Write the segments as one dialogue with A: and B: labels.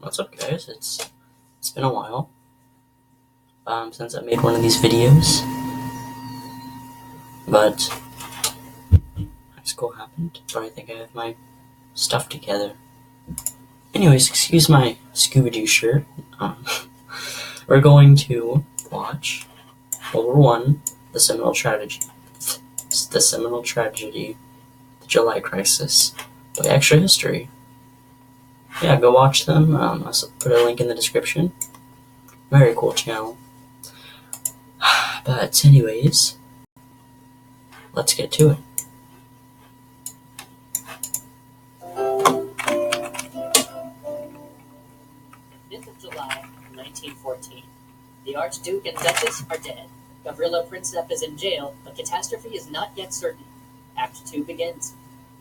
A: What's up, guys? It's been a while since I made one of these videos, but high school happened. But I think I have my stuff together. Anyways, excuse my Scooby-Doo shirt. We're going to watch World War One, the Seminal Tragedy, the July Crisis, by Extra History. Yeah, go watch them. I'll put a link in the description. Very cool channel. But anyways, let's get to it.
B: July 1914. The Archduke and Duchess are dead. Gavrilo Princip is in jail, but catastrophe is not yet certain. Act 2 begins.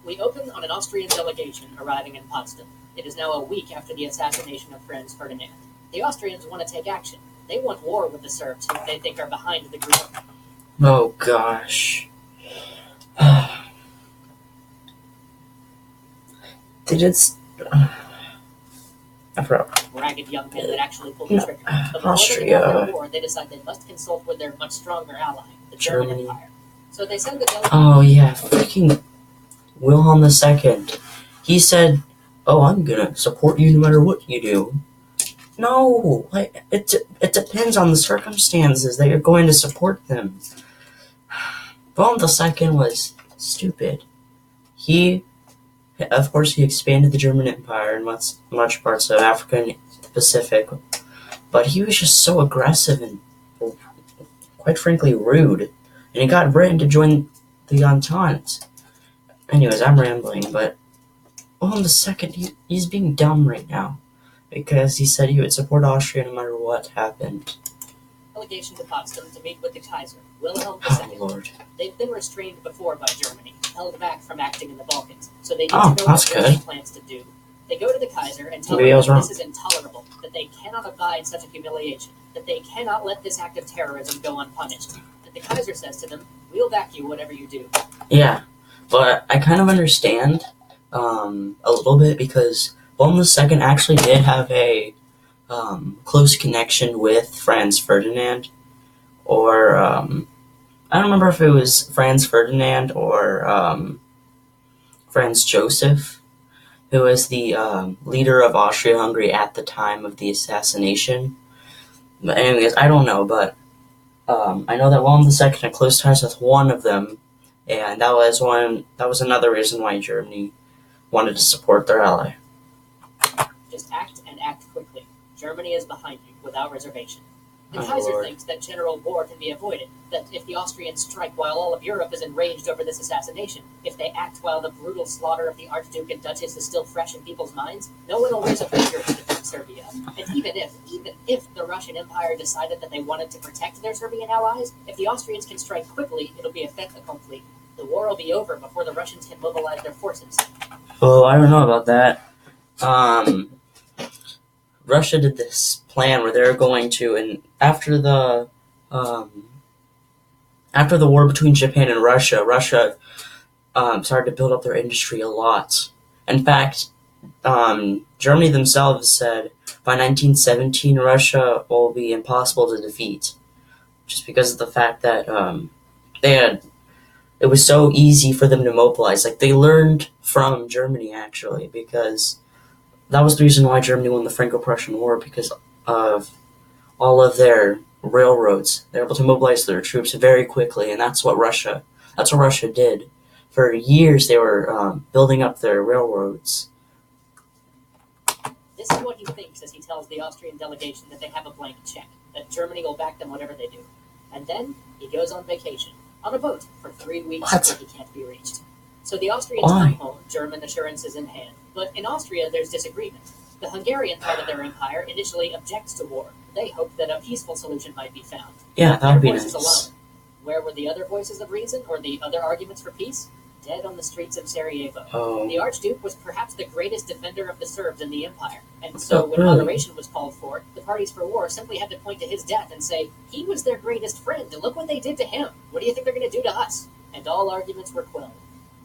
B: We open on an Austrian delegation arriving in Potsdam. It is now a week after the assassination of Franz Ferdinand. The Austrians want to take action. They want war with the Serbs, who they think are behind the group.
A: Oh gosh. They just... I forgot.
B: Ragged young men that actually pulled the trigger. But before
A: Austria.
B: they go to war, they decide they must consult with their much stronger ally, the German
A: Germany.
B: Empire. So they send the delegation.
A: Oh yeah, freaking Wilhelm II. He said, "Oh, I'm gonna support you no matter what you do." No, it depends on the circumstances that you're going to support them. Wilhelm II was stupid. Of course, he expanded the German Empire in much parts of Africa and the Pacific, but he was just so aggressive and, quite frankly, rude. And he got Britain to join the Entente. Anyways, I'm rambling, but Wilhelm II, he's being dumb right now, because he said he would support Austria no matter what happened.
B: Delegation to Potsdam to meet with the Kaiser, Wilhelm
A: Oh,
B: II.
A: Lord.
B: They've been restrained before by Germany, held back from acting in the Balkans, so they need
A: Oh,
B: to know
A: that's
B: what Germany
A: good.
B: plans to do. They go to the Kaiser and tell
A: Maybe
B: him
A: I was
B: that
A: wrong.
B: this is intolerable, that they cannot abide such a humiliation, that they cannot let this act of terrorism go unpunished. And the Kaiser says to them, "We'll back you whatever you do."
A: Yeah, but I kind of understand a little bit, because Wilhelm II actually did have a close connection with Franz Ferdinand, or I don't remember if it was Franz Ferdinand or Franz Joseph, who was the leader of Austria-Hungary at the time of the assassination. But anyways, I don't know, but I know that Wilhelm II had close ties with one of them, and that was another reason why Germany wanted to support their ally.
B: Just act and act quickly. Germany is behind you, without reservation. The
A: Oh,
B: Kaiser
A: Lord.
B: thinks that general war can be avoided, that if the Austrians strike while all of Europe is enraged over this assassination, if they act while the brutal slaughter of the Archduke and Duchess is still fresh in people's minds, no one will raise a finger to defend Serbia. And even if the Russian Empire decided that they wanted to protect their Serbian allies, if the Austrians can strike quickly, it'll be a fait accompli. The war will be over before the Russians can mobilize their forces.
A: Well, I don't know about that. Russia did this plan where they're going to, and after the war between Japan and Russia started to build up their industry a lot. In fact, Germany themselves said by 1917 Russia will be impossible to defeat, just because of the fact that it was so easy for them to mobilize. Like, they learned from Germany, actually, because that was the reason why Germany won the Franco-Prussian War, because of all of their railroads. They were able to mobilize their troops very quickly, and that's what Russia did. For years, they were building up their railroads.
B: This is what he thinks as he tells the Austrian delegation that they have a blank check, that Germany will back them whatever they do. And then he goes on vacation, on a boat, for 3 weeks
A: What?
B: where he can't be reached. So the Austrians
A: Why?
B: come home, German assurances in hand. But in Austria, there's disagreement. The Hungarian part of their empire initially objects to war. They hope that a peaceful solution might be found.
A: Yeah, that would be
B: Their voices
A: nice.
B: alone. Where were the other voices of reason, or the other arguments for peace? Dead on the streets of Sarajevo.
A: Oh,
B: The Archduke was perhaps the greatest defender of the Serbs in the empire, and so
A: Oh,
B: when
A: really?
B: moderation was called for, the parties for war simply had to point to his death and say, "He was their greatest friend, and look what they did to him. What do you think they're going to do to us?" And all arguments were quelled.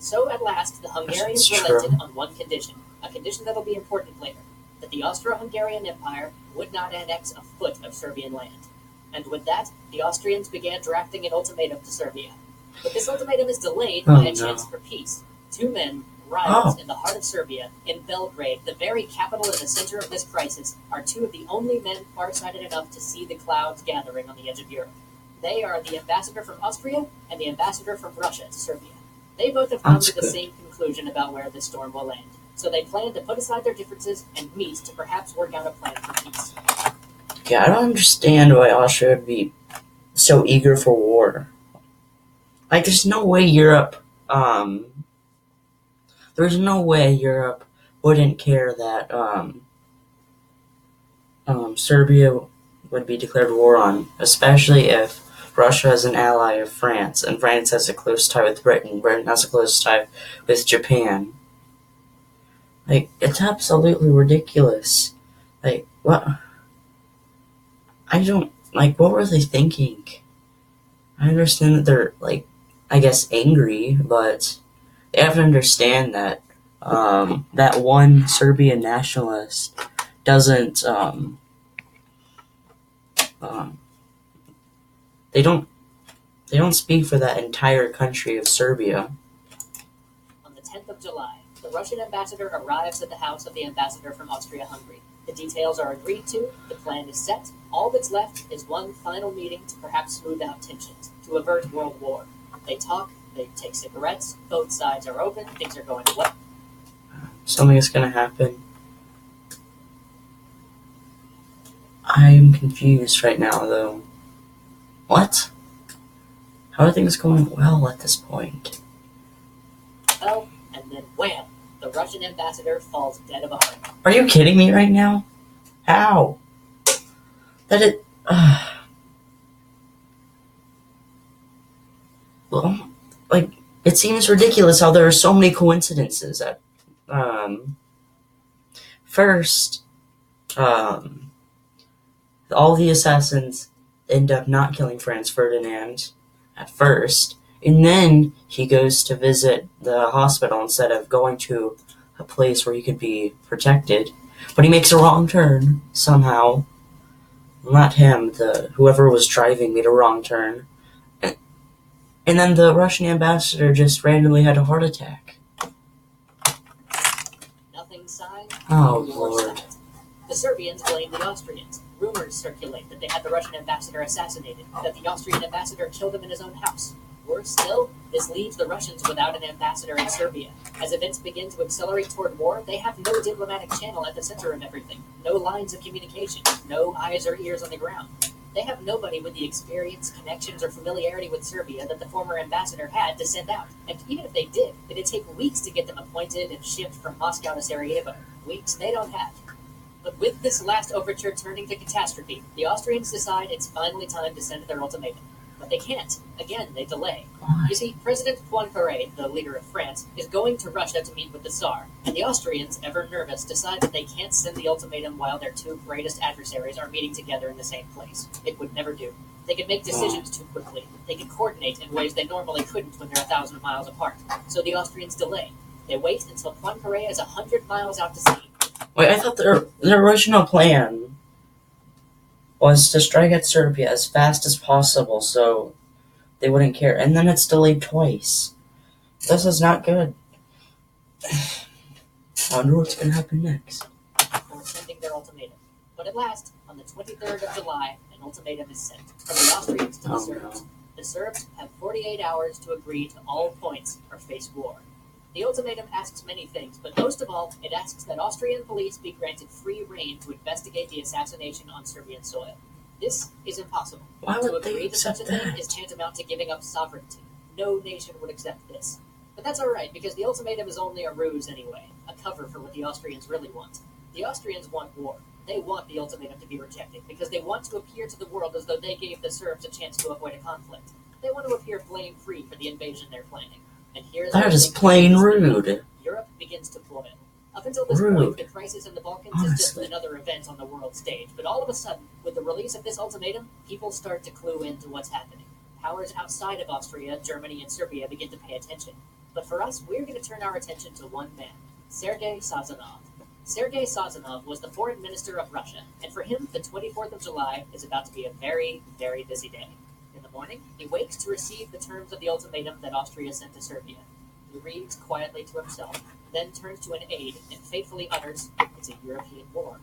B: So at last, the Hungarians
A: That's true.
B: relented on one condition, a condition that'll be important later, that the Austro-Hungarian Empire would not annex a foot of Serbian land. And with that, the Austrians began drafting an ultimatum to Serbia. But this ultimatum is delayed by a chance for peace. Two men, rivals in the heart of Serbia, in Belgrade, the very capital and the center of this crisis, are two of the only men far-sighted enough to see the clouds gathering on the edge of Europe. They are the ambassador from Austria and the ambassador from Russia to Serbia. They both have come to the same conclusion about where this storm will land. So they plan to put aside their differences and meet to perhaps work out a plan for peace.
A: Yeah, I don't understand why Austria would be so eager for war. Like, there's no way Europe wouldn't care that Serbia would be declared war on, especially if Russia is an ally of France, and France has a close tie with Britain. Britain has a close tie with Japan. Like, it's absolutely ridiculous. Like, what? What were they thinking? I understand that they're, I guess, angry, but they have to understand that that one Serbian nationalist doesn't, they don't speak for that entire country of Serbia.
B: On the 10th of July, the Russian ambassador arrives at the house of the ambassador from Austria-Hungary. The details are agreed to, the plan is set. All that's left is one final meeting to perhaps smooth out tensions, to avert world war. They talk, they take cigarettes, both sides are open, things are going well.
A: Something is going to happen. I'm confused right now, though. What? How are things going well at this point?
B: Well, and then wham! The Russian ambassador falls dead of a heart.
A: Are you kidding me right now? How? Well, it seems ridiculous how there are so many coincidences. First, all the assassins end up not killing Franz Ferdinand at first, and then he goes to visit the hospital instead of going to a place where he could be protected. But he makes a wrong turn somehow. Not him, whoever was driving made a wrong turn. And then the Russian ambassador just randomly had a heart attack.
B: Nothing signed.
A: Oh, Lord.
B: The Serbians blame the Austrians. Rumors circulate that they had the Russian ambassador assassinated, that the Austrian ambassador killed him in his own house. Worse still, this leaves the Russians without an ambassador in Serbia. As events begin to accelerate toward war, they have no diplomatic channel at the center of everything, no lines of communication, no eyes or ears on the ground. They have nobody with the experience, connections, or familiarity with Serbia that the former ambassador had to send out. And even if they did, it'd take weeks to get them appointed and shipped from Moscow to Sarajevo. Weeks they don't have. But with this last overture turning to catastrophe, the Austrians decide it's finally time to send their ultimatum. But they can't. Again, they delay. You see, President Poincaré, the leader of France, is going to Russia to meet with the Tsar, and the Austrians, ever nervous, decide that they can't send the ultimatum while their two greatest adversaries are meeting together in the same place. It would never do. They could make decisions too quickly. They could coordinate in ways they normally couldn't when they're 1,000 miles apart. So the Austrians delay. They wait until Poincaré is 100 miles out to sea.
A: Wait, I thought their original plan was to strike at Serbia as fast as possible so they wouldn't care. And then it's delayed twice. This is not good. I wonder what's going to happen next.
B: For sending their ultimatum. But at last, on the 23rd of July, an ultimatum is sent from the Austrians to the Serbs.
A: No.
B: The Serbs have 48 hours to agree to all points or face war. The ultimatum asks many things, but most of all, it asks that Austrian police be granted free rein to investigate the assassination on Serbian soil. This is impossible.
A: Why
B: To
A: would they
B: agree to such a
A: accept
B: thing
A: that?
B: is tantamount to giving up sovereignty. No nation would accept this. But that's alright, because the ultimatum is only a ruse anyway, a cover for what the Austrians really want. The Austrians want war. They want the ultimatum to be rejected, because they want to appear to the world as though they gave the Serbs a chance to avoid a conflict. They want to appear blame-free for the invasion they're planning. And here's
A: That is plain rude.
B: Europe begins to boil. Up until this
A: Rude.
B: point, the crisis in the Balkans is just
A: Honestly.
B: another event on the world stage. But all of a sudden, with the release of this ultimatum, people start to clue into what's happening. Powers outside of Austria, Germany, and Serbia begin to pay attention. But for us, we're going to turn our attention to one man, Sergei Sazonov. Sergei Sazonov was the foreign minister of Russia, and for him, the 24th of July is about to be a very, very busy day. In the morning, he wakes to receive the terms of the ultimatum that Austria sent to Serbia. He reads quietly to himself, then turns to an aide and faithfully utters, "It's a European war."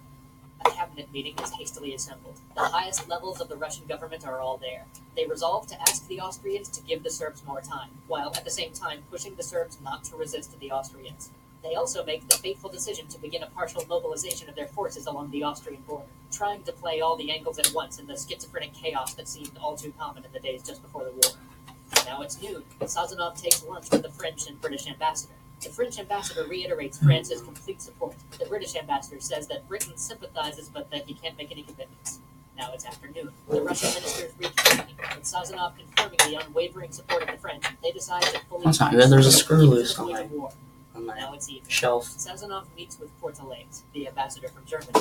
B: A cabinet meeting is hastily assembled. The highest levels of the Russian government are all there. They resolve to ask the Austrians to give the Serbs more time, while at the same time pushing the Serbs not to resist the Austrians. They also make the fateful decision to begin a partial mobilization of their forces along the Austrian border, trying to play all the angles at once in the schizophrenic chaos that seemed all too common in the days just before the war. Now it's noon. Sazonov takes lunch with the French and British ambassador. The French ambassador reiterates France's complete support. The British ambassador says that Britain sympathizes but that he can't make any commitments. Now it's afternoon. The Russian ministers reconvene. With Sazonov confirming the unwavering support of the French, they decide to fully...
A: That's not good. There's a screw loose on my
B: Now it's evening.
A: shelf.
B: Sazonov meets with Portales, the ambassador from Germany.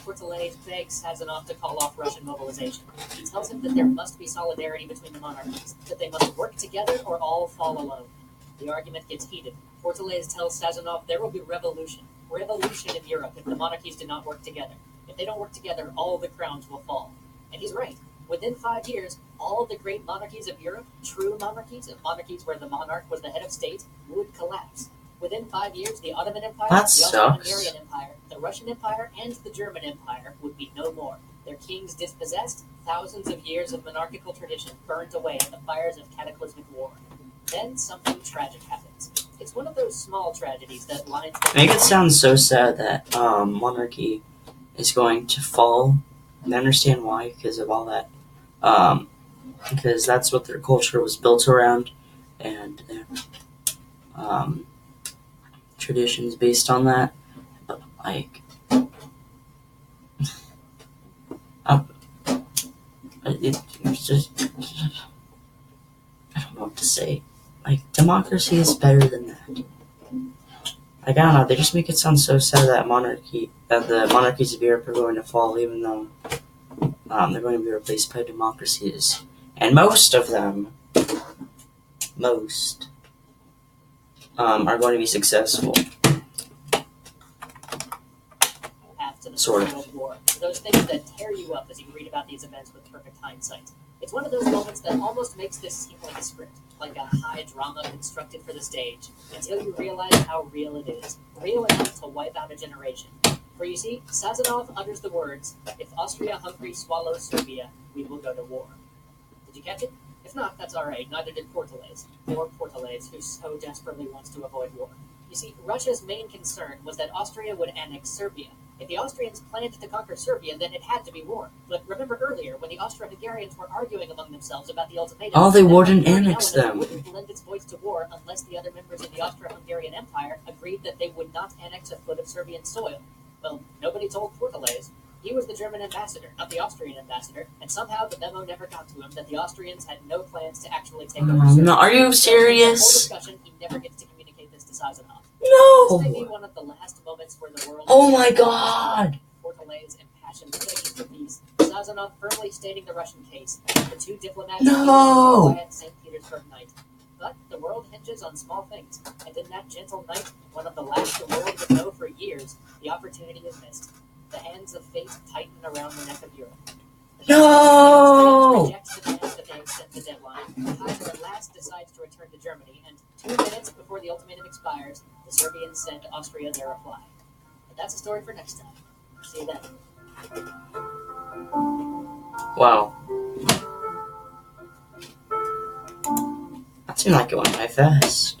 B: Portales begs Sazonov to call off Russian mobilization. He tells him that there must be solidarity between the monarchies, that they must work together or all fall alone. The argument gets heated. Portales tells Sazonov there will be revolution in Europe if the monarchies do not work together. If they don't work together, all the crowns will fall. And he's right. Within 5 years, all the great monarchies of Europe, true monarchies where the monarch was the head of state, would collapse. Within 5 years, the Ottoman Empire, the Austro-Hungarian Empire, the Russian Empire, and the German Empire would be no more. Their kings dispossessed, thousands of years of monarchical tradition burnt away in the fires of cataclysmic war. Then something tragic happens. It's one of those small tragedies that lines...
A: Make it sound so sad that monarchy is going to fall. And I understand why, because of all that. Because that's what their culture was built around, and traditions based on that. But like, it's just, I don't know what to say. Like, democracy is better than that. Like, I don't know, they just make it sound so sad that the monarchies of Europe are going to fall, even though they're going to be replaced by democracies. And most of them, are going to be successful.
B: Path to the
A: Sort of.
B: World War. Those things that tear you up as you read about these events with perfect hindsight. It's one of those moments that almost makes this seem like a script, like a high drama constructed for the stage, until you realize how real it is. Real enough to wipe out a generation. For you see, Sazonov utters the words, "If Austria-Hungary swallows Serbia, we will go to war." Did you catch it? If not, that's alright, neither did Portales. Poor Portales, who so desperately wants to avoid war. You see, Russia's main concern was that Austria would annex Serbia. If the Austrians planned to conquer Serbia, then it had to be war. But remember earlier, when the Austro-Hungarians were arguing among themselves about the ultimatum...
A: Oh, they wouldn't annex them.
B: Wouldn't lend its voice to war unless the other members of the Austro-Hungarian Empire agreed that they would not annex a foot of Serbian soil. Well, nobody told Portales. He was the German ambassador, not the Austrian ambassador, and somehow the memo never got to him that the Austrians had no plans to actually take over Serbia.
A: No, are you serious?
B: The whole discussion, he never gets to communicate this to Sazonov.
A: No!
B: This may be one of the last moments where the world...
A: Oh my god!
B: Portales impassioned pleading for peace, Sazonov firmly stating the Russian case, the two diplomats...
A: No!
B: ...quiet St. Petersburg night. But the world hinges on small things, and in that gentle night, one of the last the world would know for years, the opportunity is missed. The hands of fate tighten around the neck of Europe.
A: No!
B: Rejects the demands that they extend the deadline. The Kaiser at last decides to return to Germany, and 2 minutes before the ultimatum expires, the Serbians send Austria their reply. But that's a story for next time. See you then.
A: Wow. That seemed like it went by fast.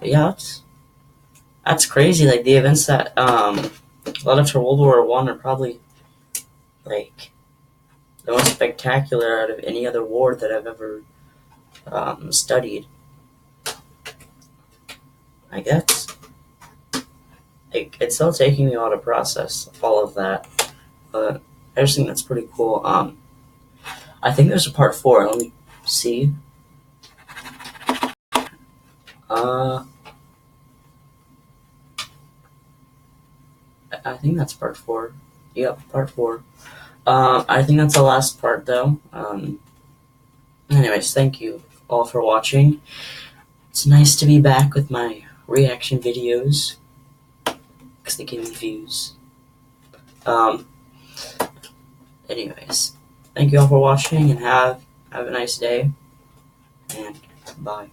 A: But yeah, that's crazy. Like, the events that led up to World War I are probably like the most spectacular out of any other war that I've ever studied. I guess it's still taking me a while to process all of that, but I just think that's pretty cool. I think there's a part 4. Let me see. I think that's part 4. Yep, part 4. I think that's the last part, though. Anyways, thank you all for watching. It's nice to be back with my reaction videos. because they can confuse. Anyways, thank you all for watching, and have a nice day, and bye.